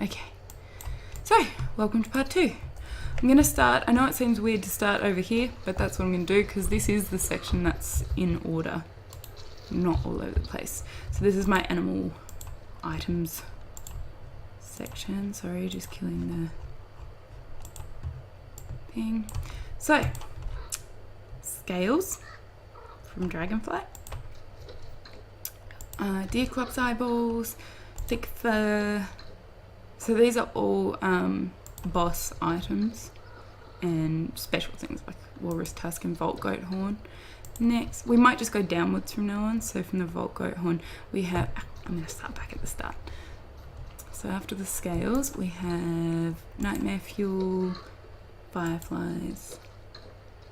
Okay, so welcome to part 2. I'm going to start, I know it seems weird to start over here, but that's what I'm going to do because this is the section that's in order, not all over the place. So this is my animal items section. Sorry, just killing the thing. So, scales from dragonfly, deer clops eyeballs, thick fur. So these are all boss items and special things like walrus tusk and vault goat horn. Next, we might just go downwards from now on. So from the vault goat horn, we have, I'm going to start back at the start. So after the scales, we have nightmare fuel, fireflies,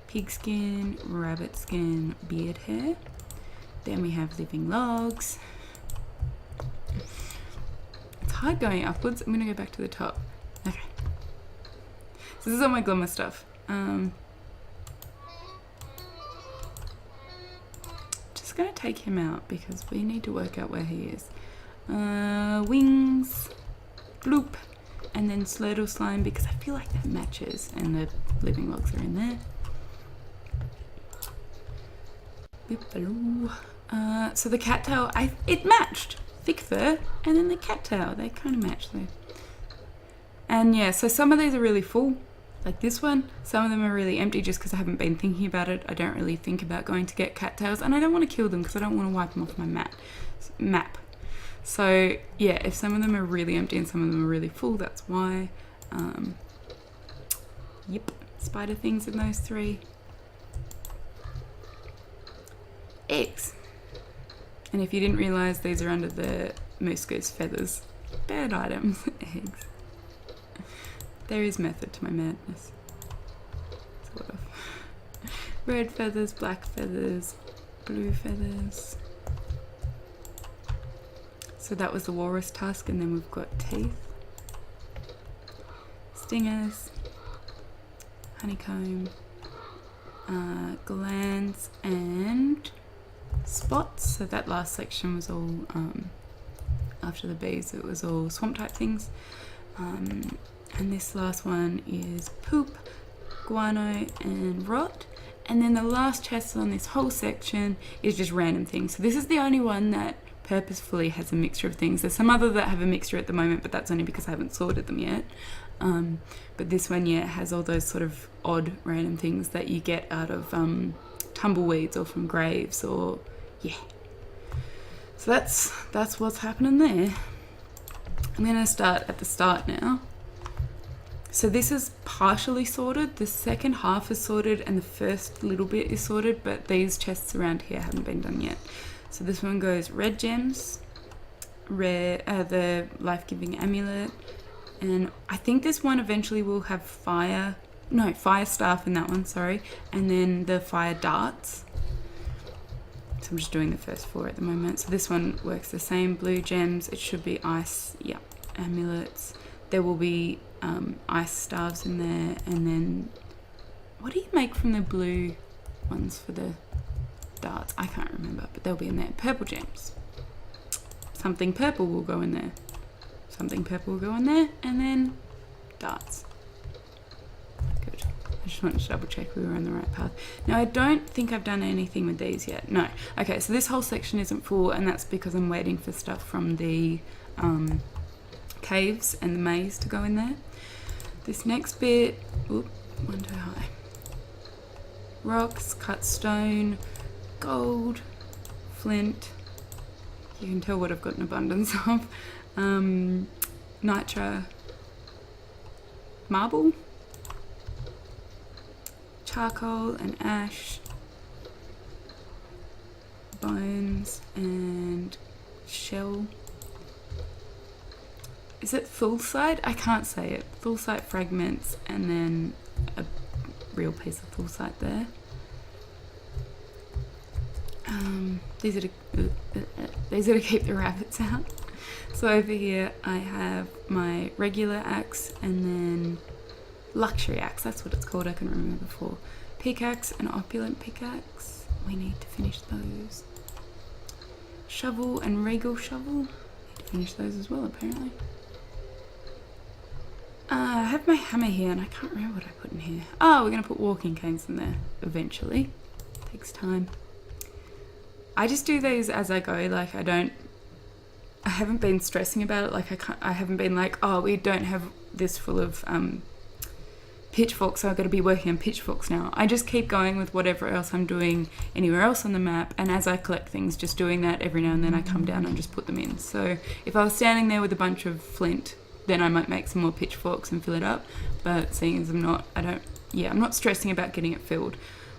pigskin, rabbit skin, beard hair. Then we have living logs. It's hard going upwards. I'm going to go back to the top. Okay. So this is all my glimmer stuff. Just going to take him out because we need to work out where he is. Wings, bloop, and then slurtle slime because I feel like that matches, and the living logs are in there. So the cattail, it matched. Thick fur, and then the cattail, they kind of match though. And yeah, so some of these are really full, like this one. Some of them are really empty just because I haven't been thinking about it. I don't really think about going to get cattails, and I don't want to kill them because I don't want to wipe them off my map. So yeah, if some of them are really empty and some of them are really full, that's why. Yep, spider things in those 3. Eggs. And if you didn't realise, these are under the moose goose feathers. Bad items. Eggs. There is method to my madness. Sort of. Red feathers, black feathers, blue feathers. So that was the walrus tusk, and then we've got teeth, stingers, honeycomb, glands, and spots. So that last section was all, after the bees, it was all swamp type things. And this last one is poop, guano, and rot. And then the last chest on this whole section is just random things. So this is the only one that purposefully has a mixture of things. There's some other that have a mixture at the moment, but that's only because I haven't sorted them yet. But this one, yeah, has all those sort of odd random things that you get out of tumbleweeds or from graves, or yeah. So that's what's happening there. I'm going to start at the start now. So this is partially sorted. The second half is sorted and the first little bit is sorted, but these chests around here haven't been done yet. So this one goes red gems, the life-giving amulet, and I think this one eventually will have fire staff in that one, sorry, and then the fire darts. So I'm just doing the first 4 at the moment. So this one works the same, blue gems, it should be ice, yeah, amulets. There will be ice staves in there, and then, what do you make from the blue ones for the darts? I can't remember, but they'll be in there. Purple gems. Something purple will go in there. Something purple will go in there, and then darts. Good. I just wanted to double check we were on the right path. Now I don't think I've done anything with these yet. No. Okay, so this whole section isn't full, and that's because I'm waiting for stuff from the caves and the maze to go in there. This next bit, oop, one too high. Rocks, cut stone, gold, flint. You can tell what I've got an abundance of. Nitra, marble, charcoal and ash, bones and shell. Is it thulsite? I can't say it. Thulsite fragments, and then a real piece of thulsite there. These are to keep the rabbits out. So over here I have my regular axe, and then luxury axe, that's what it's called, I couldn't remember before. Pickaxe and opulent pickaxe, we need to finish those. Shovel and regal shovel, need to finish those as well apparently. have my hammer here and I can't remember what I put in here. Oh, we're going to put walking canes in there eventually. Takes time. I just do these as I go. Like I haven't been stressing about it. Like I haven't been like, oh, we don't have this full of pitchforks, so I've got to be working on pitchforks now. I just keep going with whatever else I'm doing anywhere else on the map, and as I collect things, just doing that every now and then I come down and just put them in. So if I was standing there with a bunch of flint, then I might make some more pitchforks and fill it up, but seeing as I'm not stressing about getting it filled.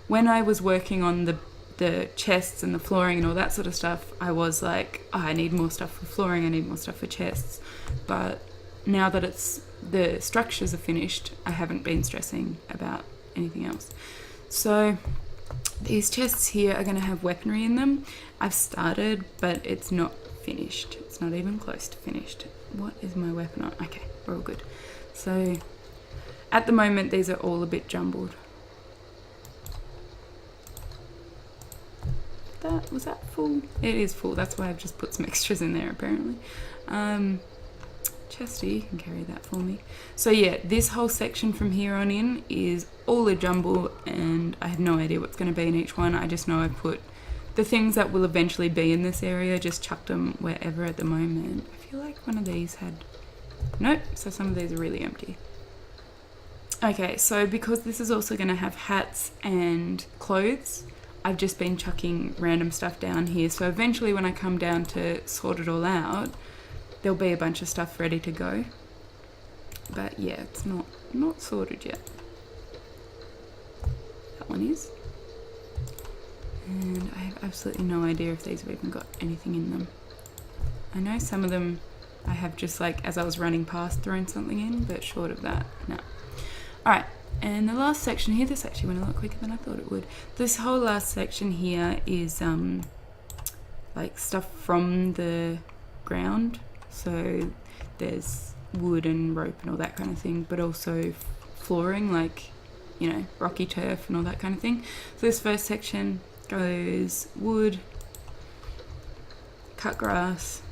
When I was working on the chests and the flooring and all that sort of stuff, I was like, oh, I need more stuff for flooring, I need more stuff for chests, but now that the structures are finished, I haven't been stressing about anything else. So these chests here are going to have weaponry in them. I've started, but it's not finished. It's not even close to finished. What is my weapon on? Okay, we're all good. So at the moment, these are all a bit jumbled. Was that full? It is full. That's why I've just put some extras in there, apparently. Chesty, you can carry that for me. So yeah, this whole section from here on in is all a jumble, and I have no idea what's going to be in each one. I just know I put the things that will eventually be in this area, just chucked them wherever at the moment. I feel like one of these had... Nope, so some of these are really empty. Okay, so because this is also going to have hats and clothes, I've just been chucking random stuff down here. So eventually when I come down to sort it all out, there'll be a bunch of stuff ready to go. But yeah, it's not sorted yet. That one is. And I have absolutely no idea if these have even got anything in them. I know some of them I have just like, as I was running past, thrown something in, but short of that, no. Alright, and the last section here, this actually went a lot quicker than I thought it would. This whole last section here is like stuff from the ground. So there's wood and rope and all that kind of thing, but also flooring, like, you know, rocky turf and all that kind of thing. So this first section goes wood, cut grass,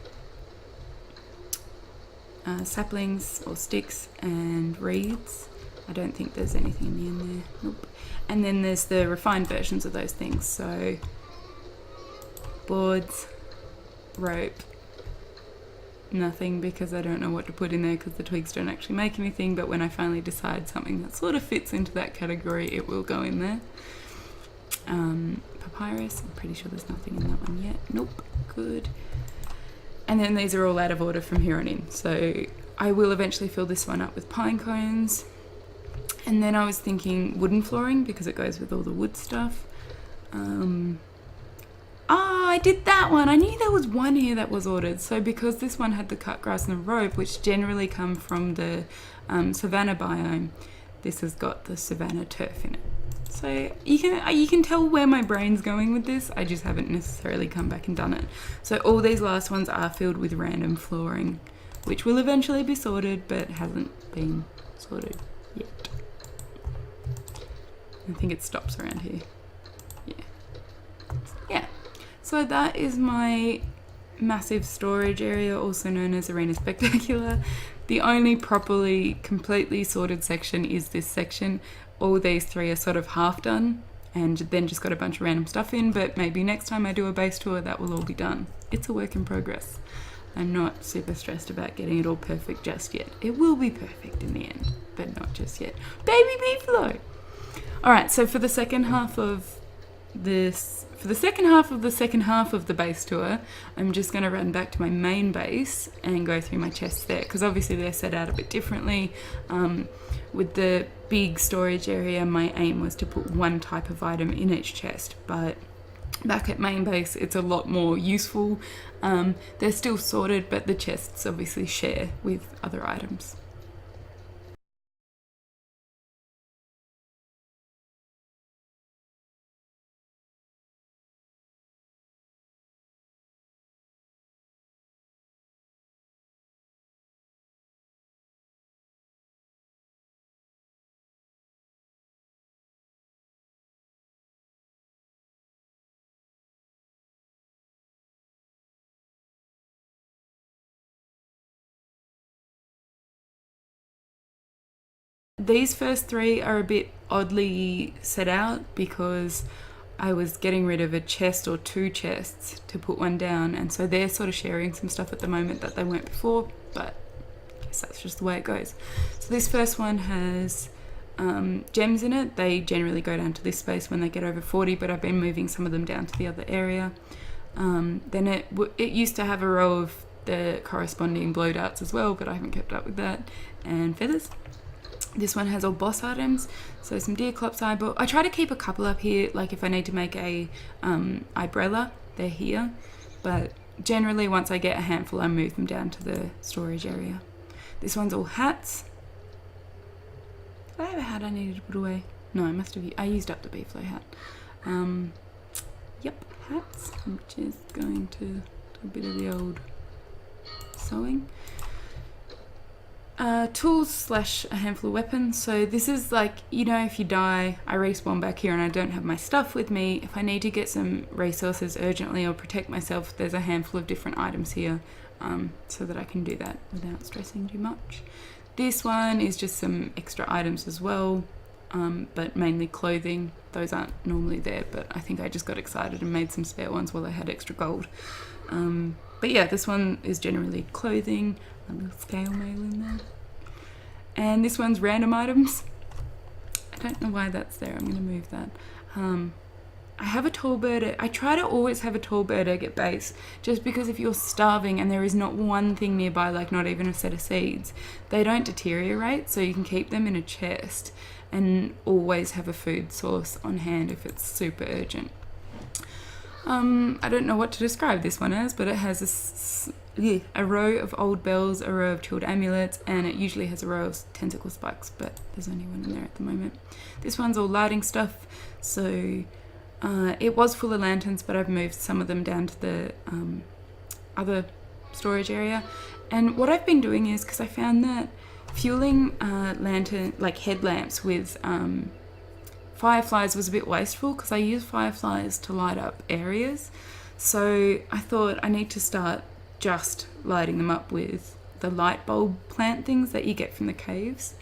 saplings or sticks, and reeds. I don't think there's anything in the end there. Nope. And then there's the refined versions of those things. So boards, rope, nothing, because I don't know what to put in there because the twigs don't actually make anything, but when I finally decide something that sort of fits into that category, it will go in there. Papyrus, I'm pretty sure there's nothing in that one yet. Nope, good. And then these are all out of order from here on in. So I will eventually fill this one up with pine cones. And then I was thinking wooden flooring because it goes with all the wood stuff. I did that one. I knew there was one here that was ordered. So because this one had the cut grass and the rope, which generally come from the savanna biome, this has got the savanna turf in it. So you can tell where my brain's going with this. I just haven't necessarily come back and done it. So all these last ones are filled with random flooring, which will eventually be sorted, but hasn't been sorted yet. I think it stops around here. Yeah. So that is my massive storage area, also known as Arena Spectacular. The only properly, completely sorted section is this section. All these three are sort of half done, and then just got a bunch of random stuff in, but maybe next time I do a base tour, that will all be done. It's a work in progress. I'm not super stressed about getting it all perfect just yet. It will be perfect in the end, but not just yet. Baby beefalo! Alright, so for the second half of this, for the second half of the base tour, I'm just going to run back to my main base and go through my chests there, because obviously they're set out a bit differently. With the big storage area, my aim was to put one type of item in each chest, but back at main base it's a lot more useful. They're still sorted, but the chests obviously share with other items. These first 3 are a bit oddly set out because I was getting rid of a chest or 2 chests to put one down, and so they're sort of sharing some stuff at the moment that they weren't before, but I guess that's just the way it goes. So this first one has gems in it. They generally go down to this space when they get over 40, but I've been moving some of them down to the other area. Then it used to have a row of the corresponding blow darts as well, but I haven't kept up with that, and feathers. This one has all boss items, so some Deerclops eyeball. I try to keep a couple up here, like if I need to make a umbrella, they're here, but generally once I get a handful I move them down to the storage area. This one's all hats. Did I have a hat I needed to put away? No, I must have. I used up the beeflo hat. Yep, hats. I'm just going to do a bit of the old sewing. Tools / a handful of weapons. So this is like, you know, if you die, I respawn back here and I don't have my stuff with me. If I need to get some resources urgently or protect myself, there's a handful of different items here, so that I can do that without stressing too much. This one is just some extra items as well, but mainly clothing. Those aren't normally there, but I think I just got excited and made some spare ones while I had extra gold. But yeah, this one is generally clothing, a little scale mail in there. And this one's random items. I don't know why that's there. I'm going to move that. I have a tall bird egg. I try to always have a tall bird egg at base, just because if you're starving and there is not one thing nearby, like not even a set of seeds, they don't deteriorate, so you can keep them in a chest and always have a food source on hand if it's super urgent. I don't know what to describe this one as, but it has a row of old bells, a row of chilled amulets, and it usually has a row of tentacle spikes, but there's only one in there at the moment. This one's all lighting stuff, so it was full of lanterns, but I've moved some of them down to the other storage area. And what I've been doing is, because I found that fueling lantern, like headlamps with fireflies was a bit wasteful, because I use fireflies to light up areas. So I thought I need to start just lighting them up with the light bulb plant things that you get from the caves.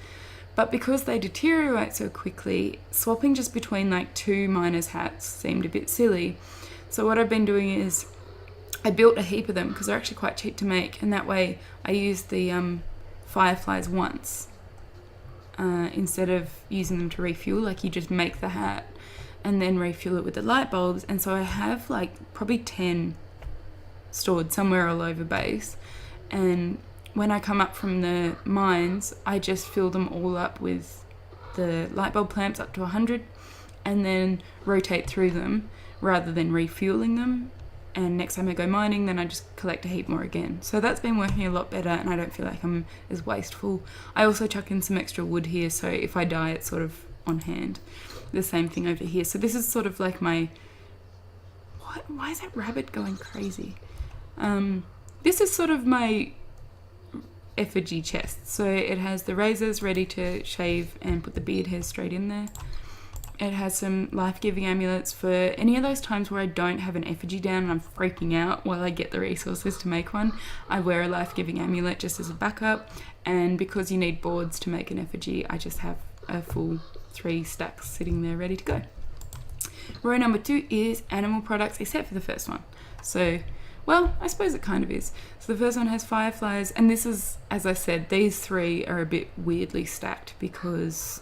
But because they deteriorate so quickly, swapping just between like 2 miners' hats seemed a bit silly. So what I've been doing is I built a heap of them, because they're actually quite cheap to make, and that way I used the fireflies once. Instead of using them to refuel, like you just make the hat and then refuel it with the light bulbs. And so I have like probably 10 stored somewhere all over base, and when I come up from the mines I just fill them all up with the light bulb lamps up to 100 and then rotate through them rather than refueling them. And next time I go mining, then I just collect a heap more again. So that's been working a lot better, and I don't feel like I'm as wasteful. I also chuck in some extra wood here, so if I die, it's sort of on hand. The same thing over here. So this is sort of like my... Why is that rabbit going crazy? This is sort of my effigy chest. So it has the razors ready to shave and put the beard hairs straight in there. It has some life-giving amulets for any of those times where I don't have an effigy down and I'm freaking out while I get the resources to make one. I wear a life-giving amulet just as a backup, and because you need boards to make an effigy, I just have a full 3 stacks sitting there ready to go. Row number 2 is animal products, except for the first one. So, well, I suppose it kind of is. So the first one has fireflies, and this is, as I said, these 3 are a bit weirdly stacked because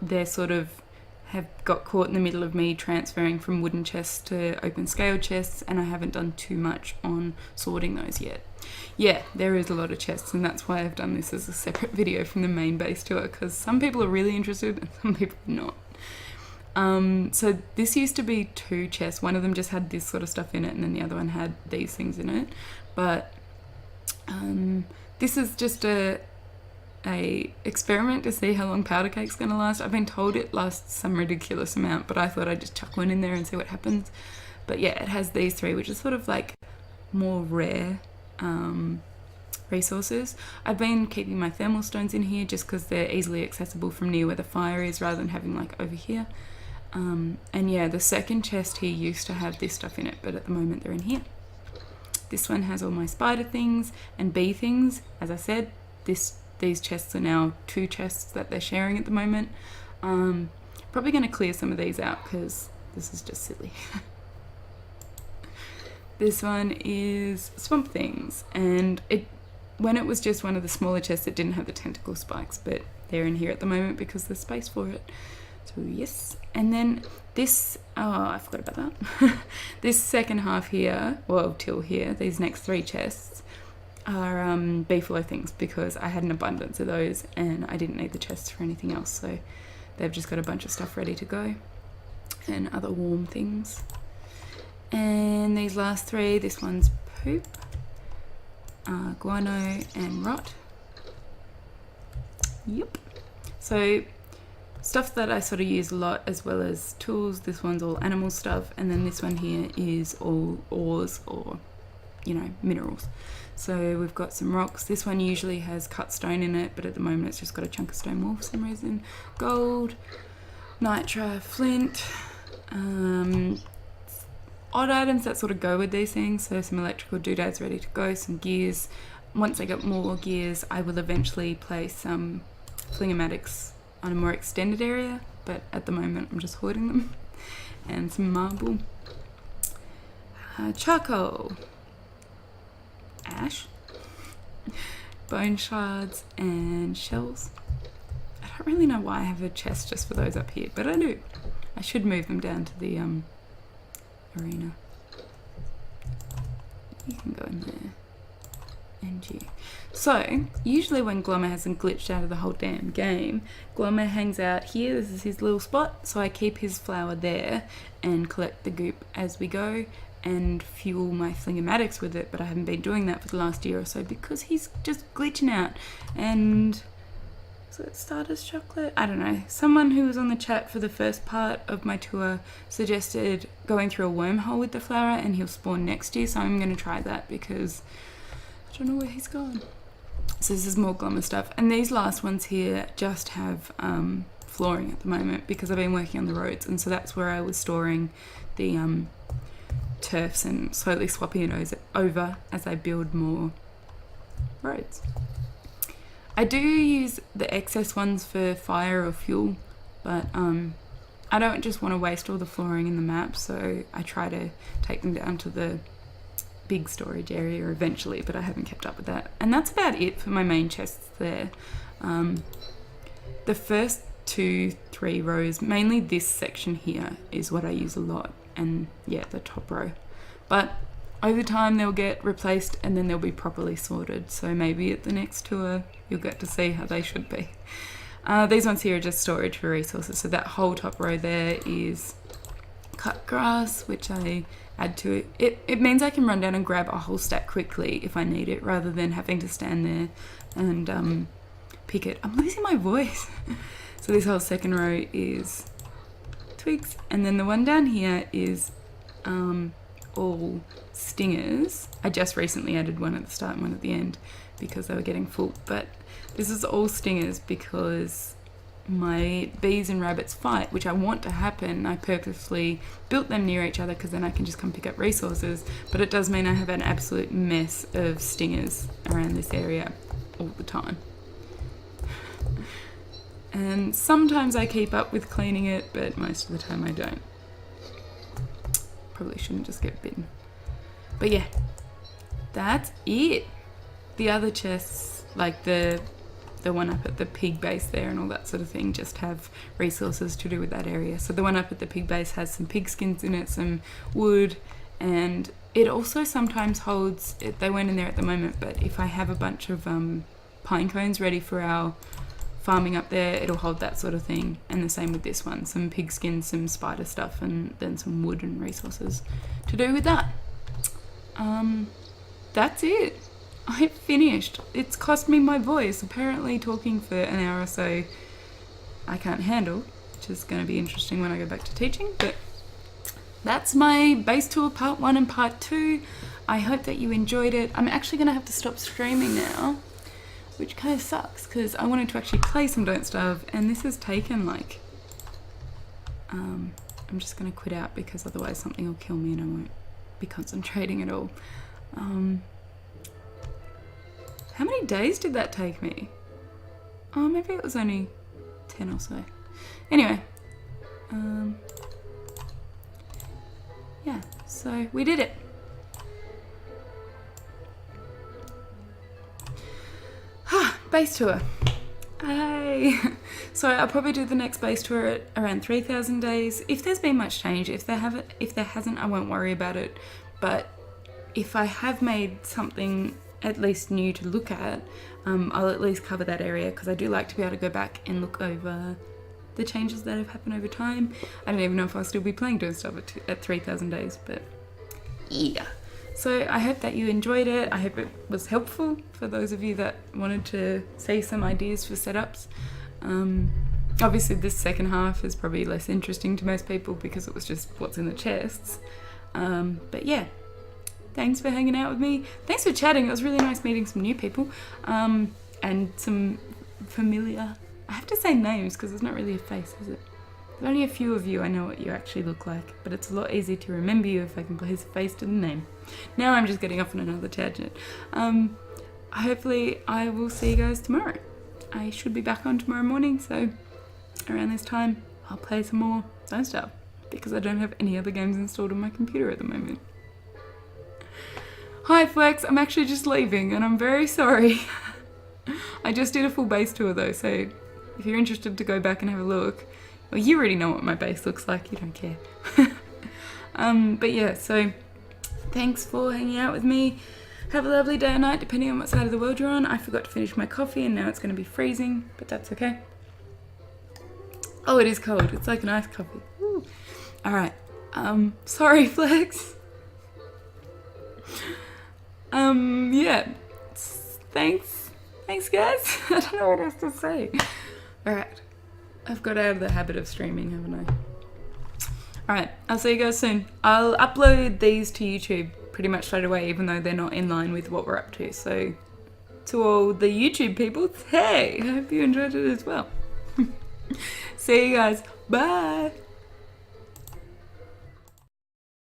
they're sort of have got caught in the middle of me transferring from wooden chests to open scale chests, and I haven't done too much on sorting those yet. Yeah, there is a lot of chests, and that's why I've done this as a separate video from the main base tour, because some people are really interested and some people are not. So this used to be 2 chests. One of them just had this sort of stuff in it, and then the other one had these things in it. But this is just a experiment to see how long powder cake's going to last. I've been told it lasts some ridiculous amount, but I thought I'd just chuck one in there and see what happens. But yeah, it has these 3, which is sort of like more rare resources. I've been keeping my thermal stones in here just because they're easily accessible from near where the fire is rather than having like over here. And yeah, the second chest here used to have this stuff in it, but at the moment they're in here. This one has all my spider things and bee things. As I said, this these chests are now 2 chests that they're sharing at the moment. Probably going to clear some of these out because this is just silly. This one is Swamp Things, and when it was just one of the smaller chests, it didn't have the tentacle spikes, but they're in here at the moment because there's space for it. So yes, and then this, I forgot about that. This second half here, well, till here, these next 3 chests are beefalo things because I had an abundance of those and I didn't need the chests for anything else, so they've just got a bunch of stuff ready to go and other warm things. And these last 3, this one's poop, guano and rot. Yep. So stuff that I sort of use a lot, as well as tools. This one's all animal stuff, and then this one here is all ores or, you know, minerals. So we've got some rocks. This one usually has cut stone in it, but at the moment it's just got a chunk of stone wool for some reason. Gold, nitra, flint, odd items that sort of go with these things. So some electrical doodads ready to go, some gears. Once I get more gears, I will eventually place some flingamatics on a more extended area, but at the moment I'm just hoarding them. And some marble, charcoal, ash, bone shards and shells. I don't really know why I have a chest just for those up here, but I do. I should move them down to the arena. You can go in there. And you. So, usually when Glommer hasn't glitched out of the whole damn game, Glommer hangs out here. This is his little spot, so I keep his flour there and collect the goop as we go and fuel my flingamatics with it, but I haven't been doing that for the last year or so because he's just glitching out. And so it Stardust chocolate? I don't know. Someone who was on the chat for the first part of my tour suggested going through a wormhole with the flower and he'll spawn next year, so I'm going to try that because I don't know where he's gone. So this is more Glommer stuff. And these last ones here just have flooring at the moment because I've been working on the roads, and so that's where I was storing the turfs and slowly swapping it over as I build more roads. I do use the excess ones for fire or fuel, but I don't just want to waste all the flooring in the map, so I try to take them down to the big storage area eventually, but I haven't kept up with that. And that's about it for my main chests there. The first 2-3 rows, mainly this section here, is what I use a lot, and yeah, the top row. But over time they'll get replaced and then they'll be properly sorted, so maybe at the next tour you'll get to see how they should be. These ones here are just storage for resources, so that whole top row there is cut grass, which I add to it. It means I can run down and grab a whole stack quickly if I need it, rather than having to stand there and pick it. I'm losing my voice. So this whole second row is twigs, and then the one down here is all stingers. I just recently added one at the start and one at the end because they were getting full, but this is all stingers because my bees and rabbits fight, which I want to happen. I purposely built them near each other because then I can just come pick up resources, but it does mean I have an absolute mess of stingers around this area all the time. And sometimes I keep up with cleaning it, but most of the time I don't. Probably shouldn't just get bitten. But yeah, that's it. The other chests, like the one up at the pig base there and all that sort of thing, just have resources to do with that area. So the one up at the pig base has some pig skins in it, some wood, and it also sometimes holds, they weren't in there at the moment, but if I have a bunch of pine cones ready for our farming up there, it'll hold that sort of thing. And the same with this one, some pig skins, some spider stuff, and then some wood and resources to do with that. That's it. I finished. It's cost me my voice. Apparently talking for an hour or so I can't handle, which is going to be interesting when I go back to teaching. But that's my base tour part 1 and part 2. I hope that you enjoyed it. I'm actually going to have to stop streaming now, which kind of sucks because I wanted to actually play some Don't Starve, and this has taken like I'm just going to quit out because otherwise something will kill me and I won't be concentrating at all. How many days did that take me? Oh, maybe it was only 10 or so. Anyway, yeah, so we did it. Base tour. Hey. So I'll probably do the next base tour at around 3,000 days. If there's been much change, if there hasn't, I won't worry about it. But if I have made something at least new to look at, I'll at least cover that area, because I do like to be able to go back and look over the changes that have happened over time. I don't even know if I'll still be playing doing stuff at 3,000 days, but yeah. So I hope that you enjoyed it. I hope it was helpful for those of you that wanted to see some ideas for setups. Obviously this second half is probably less interesting to most people because it was just what's in the chests. But yeah, thanks for hanging out with me. Thanks for chatting. It was really nice meeting some new people, and some familiar, I have to say names because it's not really a face, is it? There's only a few of you I know what you actually look like, but it's a lot easier to remember you if I can place a face to the name. Now I'm just getting off on another tangent. Hopefully I will see you guys tomorrow. I should be back on tomorrow morning, so around this time I'll play some more Zone Stuff because I don't have any other games installed on my computer at the moment. Hi Flex, I'm actually just leaving and I'm very sorry. I just did a full base tour though, so if you're interested to go back and have a look, well, you already know what my base looks like, you don't care. But yeah, so thanks for hanging out with me. Have a lovely day or night, depending on what side of the world you're on. I forgot to finish my coffee and now it's going to be freezing, but that's okay. Oh, it is cold. It's like an iced coffee. Woo. All right. Sorry, Flex. Yeah. Thanks. Thanks, guys. I don't know what else to say. All right. I've got out of the habit of streaming, haven't I? Alright, I'll see you guys soon. I'll upload these to YouTube pretty much straight away, even though they're not in line with what we're up to. So, to all the YouTube people, hey, I hope you enjoyed it as well. See you guys. Bye.